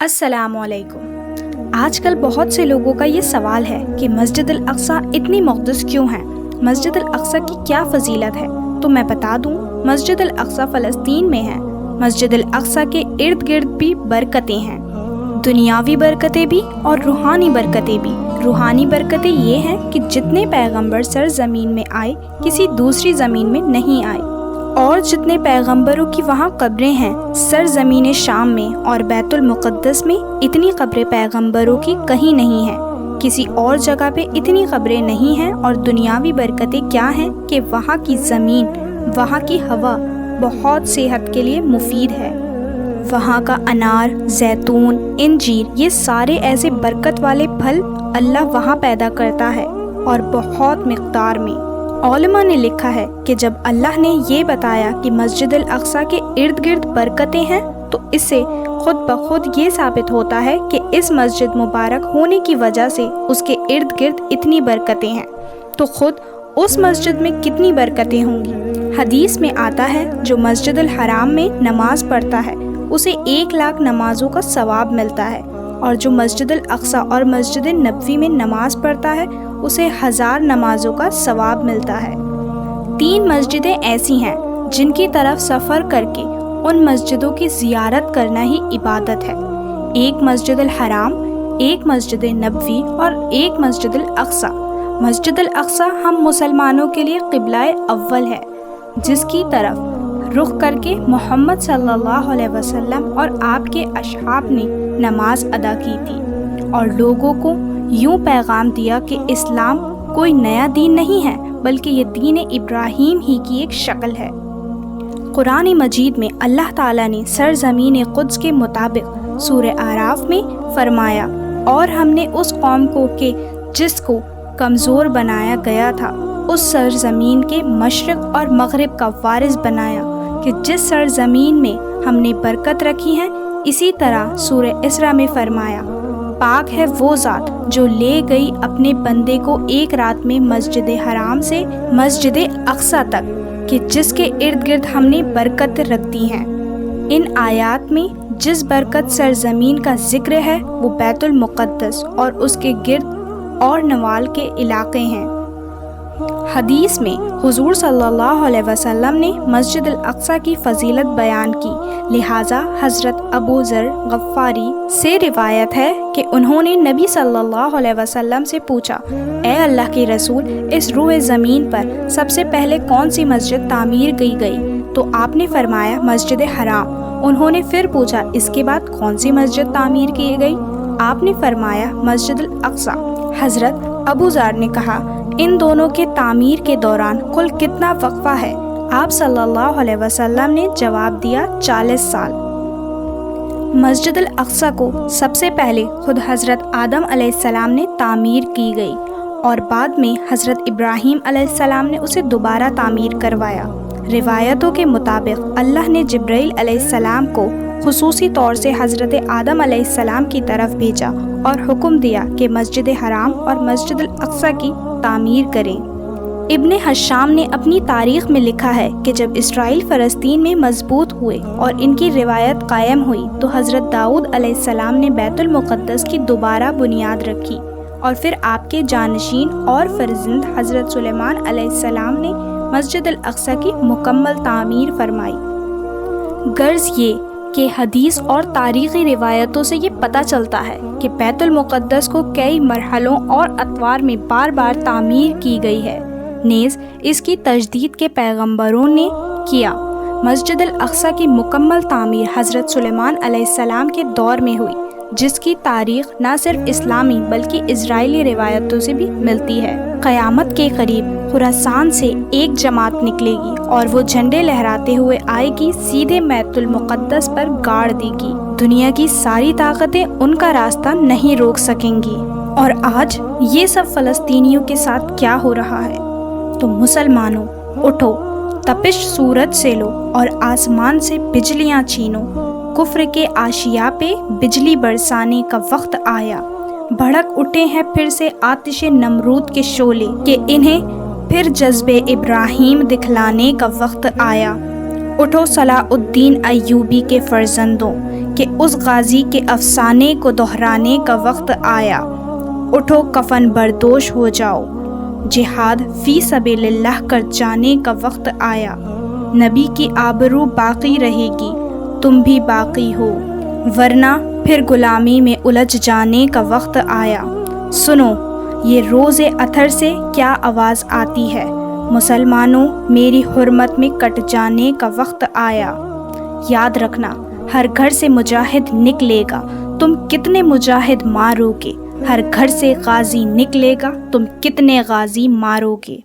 السلام علیکم۔ آج کل بہت سے لوگوں کا یہ سوال ہے کہ مسجد الاقصی اتنی مقدس کیوں ہے؟ مسجد الاقصی کی کیا فضیلت ہے؟ تو میں بتا دوں، مسجد الاقصی فلسطین میں ہے۔ مسجد الاقصی کے ارد گرد بھی برکتیں ہیں، دنیاوی برکتیں بھی اور روحانی برکتیں بھی۔ روحانی برکتیں یہ ہیں کہ جتنے پیغمبر سرزمین میں آئے کسی دوسری زمین میں نہیں آئے، اور جتنے پیغمبروں کی وہاں قبریں ہیں سرزمین شام میں اور بیت المقدس میں، اتنی قبریں پیغمبروں کی کہیں نہیں ہیں، کسی اور جگہ پہ اتنی قبریں نہیں ہیں۔ اور دنیاوی برکتیں کیا ہیں کہ وہاں کی زمین، وہاں کی ہوا بہت صحت کے لیے مفید ہے۔ وہاں کا انار، زیتون، انجیر، یہ سارے ایسے برکت والے پھل اللہ وہاں پیدا کرتا ہے، اور بہت مقدار میں۔ علماء نے لکھا ہے کہ جب اللہ نے یہ بتایا کہ مسجد الاقصی کے ارد گرد برکتیں ہیں، تو اس سے خود بخود یہ ثابت ہوتا ہے کہ اس مسجد مبارک ہونے کی وجہ سے اس کے ارد گرد اتنی برکتیں ہیں، تو خود اس مسجد میں کتنی برکتیں ہوں گی۔ حدیث میں آتا ہے، جو مسجد الحرام میں نماز پڑھتا ہے اسے 1,00,000 نمازوں کا ثواب ملتا ہے، اور جو مسجد الاقصی اور مسجد نبوی میں نماز پڑھتا ہے اسے 1000 نمازوں کا ثواب ملتا ہے۔ 3 مسجدیں ایسی ہیں جن کی طرف سفر کر کے ان مسجدوں کی زیارت کرنا ہی عبادت ہے۔ ایک مسجد الحرام، ایک مسجد نبوی اور ایک مسجد الاقصی۔ مسجد الاقصی ہم مسلمانوں کے لیے قبلہ اول ہے، جس کی طرف رخ کر کے محمد صلی اللہ علیہ وسلم اور آپ کے اصحاب نے نماز ادا کی تھی، اور لوگوں کو یوں پیغام دیا کہ اسلام کوئی نیا دین نہیں ہے، بلکہ یہ دین ابراہیم ہی کی ایک شکل ہے۔ قرآن مجید میں اللہ تعالیٰ نے سرزمین قدس کے مطابق سورہ اعراف میں فرمایا، اور ہم نے اس قوم کو کہ جس کو کمزور بنایا گیا تھا اس سرزمین کے مشرق اور مغرب کا وارث بنایا، کہ جس سرزمین میں ہم نے برکت رکھی ہے۔ اسی طرح سورہ اسراء میں فرمایا، پاک ہے وہ ذات جو لے گئی اپنے بندے کو ایک رات میں مسجد حرام سے مسجد اقصی تک، کہ جس کے ارد گرد ہم نے برکت رکھ دی ہیں۔ ان آیات میں جس برکت سرزمین کا ذکر ہے وہ بیت المقدس اور اس کے گرد اور نوال کے علاقے ہیں۔ حدیث میں حضور صلی اللہ علیہ وسلم نے مسجد الاقصی کی فضیلت بیان کی، لہٰذا حضرت ابو ذر غفاری سے روایت ہے کہ انہوں نے نبی صلی اللہ علیہ وسلم سے پوچھا، اے اللہ کے رسول، اس روئے زمین پر سب سے پہلے کون سی مسجد تعمیر کی گئی؟ تو آپ نے فرمایا مسجد حرام۔ انہوں نے پھر پوچھا، اس کے بعد کون سی مسجد تعمیر کی گئی؟ آپ نے فرمایا مسجد الاقصی۔ حضرت ابو ذر نے کہا، ان دونوں کے تعمیر کے دوران کل کتنا وقفہ ہے؟ آپ صلی اللہ علیہ وسلم نے جواب دیا، 40 سال۔ مسجد الاقصی کو سب سے پہلے خود حضرت آدم علیہ السلام نے تعمیر کی گئی، اور بعد میں حضرت ابراہیم علیہ السلام نے اسے دوبارہ تعمیر کروایا۔ روایتوں کے مطابق اللہ نے جبرائیل علیہ السلام کو خصوصی طور سے حضرت آدم علیہ السلام کی طرف بھیجا اور حکم دیا کہ مسجد حرام اور مسجد الاقصی کی تعمیر کریں۔ ابن حشام نے اپنی تاریخ میں لکھا ہے کہ جب اسرائیل فلسطین میں مضبوط ہوئے اور ان کی روایت قائم ہوئی، تو حضرت داؤد علیہ السلام نے بیت المقدس کی دوبارہ بنیاد رکھی، اور پھر آپ کے جانشین اور فرزند حضرت سلیمان علیہ السلام نے مسجد الاقصی کی مکمل تعمیر فرمائی۔ غرض یہ کہ حدیث اور تاریخی روایتوں سے یہ پتہ چلتا ہے کہ بیت المقدس کو کئی مرحلوں اور اطوار میں بار بار تعمیر کی گئی ہے، نیز اس کی تجدید کے پیغمبروں نے کیا۔ مسجد الاقصی کی مکمل تعمیر حضرت سلیمان علیہ السلام کے دور میں ہوئی، جس کی تاریخ نہ صرف اسلامی بلکہ اسرائیلی روایتوں سے بھی ملتی ہے۔ قیامت کے قریب خراسان سے ایک جماعت نکلے گی، اور وہ جھنڈے لہراتے ہوئے آئے گی، سیدھے بیت المقدس پر گاڑ دے گی۔ دنیا کی ساری طاقتیں ان کا راستہ نہیں روک سکیں گی۔ اور آج یہ سب فلسطینیوں کے ساتھ کیا ہو رہا ہے؟ تو مسلمانوں، اٹھو، تپش سورج سے لو اور آسمان سے بجلیاں چھینو۔ کفر کے آشیاء پہ بجلی برسانے کا وقت آیا، بھڑک اٹھے ہیں پھر سے آتش نمرود کے شعلے، کہ انہیں پھر جذب ابراہیم دکھلانے کا وقت آیا۔ اٹھو صلاح الدین ایوبی کے فرزندوں، کہ اس غازی کے افسانے کو دہرانے کا وقت آیا، اٹھو کفن بردوش ہو جاؤ، جہاد فی سبیل اللہ کر جانے کا وقت آیا، نبی کی آبرو باقی رہے گی، تم بھی باقی ہو، ورنہ پھر غلامی میں الجھ جانے کا وقت آیا۔ سنو یہ روز اطہر سے کیا آواز آتی ہے، مسلمانوں میری حرمت میں کٹ جانے کا وقت آیا۔ یاد رکھنا ہر گھر سے مجاہد نکلے گا، تم کتنے مجاہد مارو گے، ہر گھر سے غازی نکلے گا، تم کتنے غازی مارو گے۔